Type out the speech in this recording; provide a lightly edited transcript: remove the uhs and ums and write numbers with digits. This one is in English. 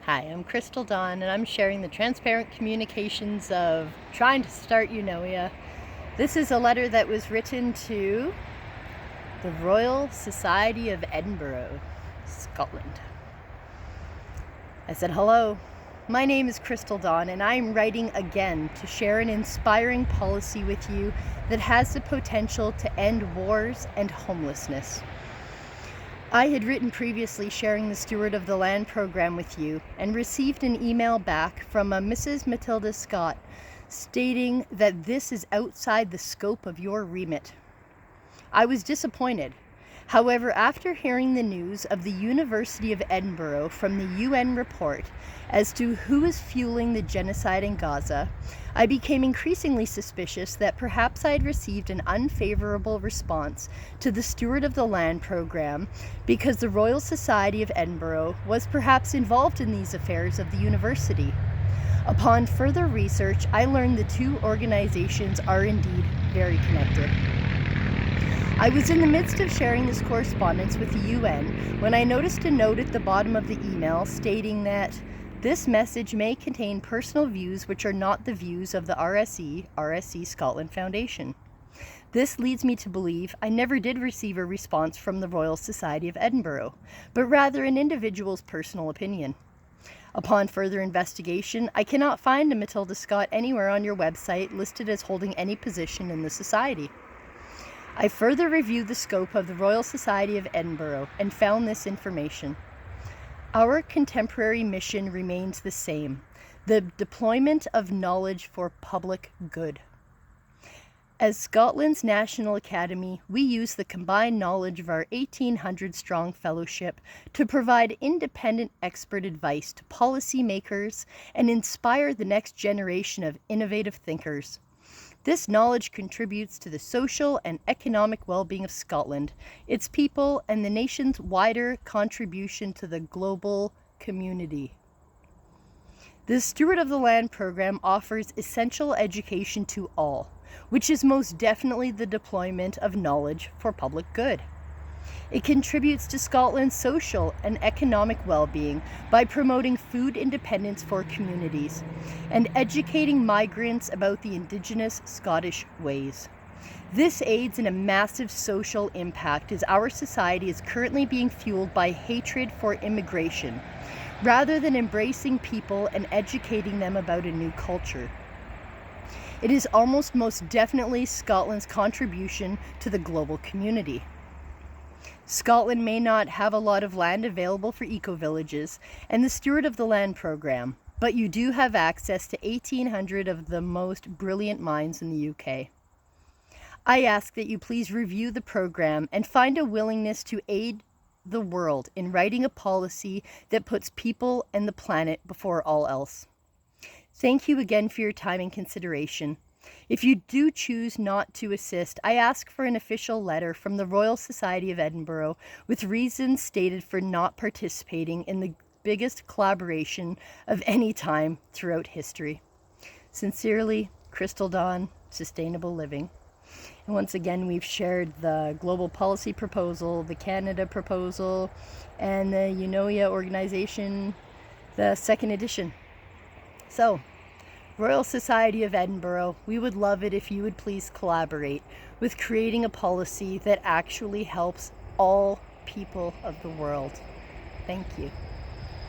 Hi, I'm Crystal Dawn, and I'm sharing the transparent communications of trying to start Eunoia. This is a letter that was written to the Royal Society of Edinburgh, Scotland. I said, hello, my name is Crystal Dawn, and I'm writing again to share an inspiring policy with you that has the potential to end wars and homelessness. I had written previously sharing the Steward of the Land program with you and received an email back from a Mrs. Matilda Scott stating that this is outside the scope of your remit. I was disappointed. However, after hearing the news of the University of Edinburgh from the UN report as to who is fueling the genocide in Gaza, I became increasingly suspicious that perhaps I had received an unfavorable response to the Steward of the Land program because the Royal Society of Edinburgh was perhaps involved in these affairs of the university. Upon further research, I learned the two organizations are indeed very connected. I was in the midst of sharing this correspondence with the UN when I noticed a note at the bottom of the email stating that this message may contain personal views which are not the views of the RSE Scotland Foundation. This leads me to believe I never did receive a response from the Royal Society of Edinburgh, but rather an individual's personal opinion. Upon further investigation, I cannot find a Matilda Scott anywhere on your website listed as holding any position in the society. I further reviewed the scope of the Royal Society of Edinburgh and found this information. Our contemporary mission remains the same, the deployment of knowledge for public good. As Scotland's National Academy, we use the combined knowledge of our 1,800-strong fellowship to provide independent expert advice to policymakers and inspire the next generation of innovative thinkers. This knowledge contributes to the social and economic well-being of Scotland, its people, and the nation's wider contribution to the global community. The Steward of the Land program offers essential education to all, which is most definitely the deployment of knowledge for public good. It contributes to Scotland's social and economic well-being by promoting food independence for communities and educating migrants about the Indigenous Scottish ways. This aids in a massive social impact as our society is currently being fueled by hatred for immigration, rather than embracing people and educating them about a new culture. It is almost most definitely Scotland's contribution to the global community. Scotland may not have a lot of land available for eco-villages and the Steward of the Land program, but you do have access to 1,800 of the most brilliant minds in the UK. I ask that you please review the program and find a willingness to aid the world in writing a policy that puts people and the planet before all else. Thank you again for your time and consideration. If you do choose not to assist, I ask for an official letter from the Royal Society of Edinburgh with reasons stated for not participating in the biggest collaboration of any time throughout history. Sincerely, Crystal Dawn, Sustainable Living. And once again, we've shared the Global Policy Proposal, the Canada Proposal, and the Eunoia Organization, the second edition. So, Royal Society of Edinburgh, we would love it if you would please collaborate with creating a policy that actually helps all people of the world. Thank you.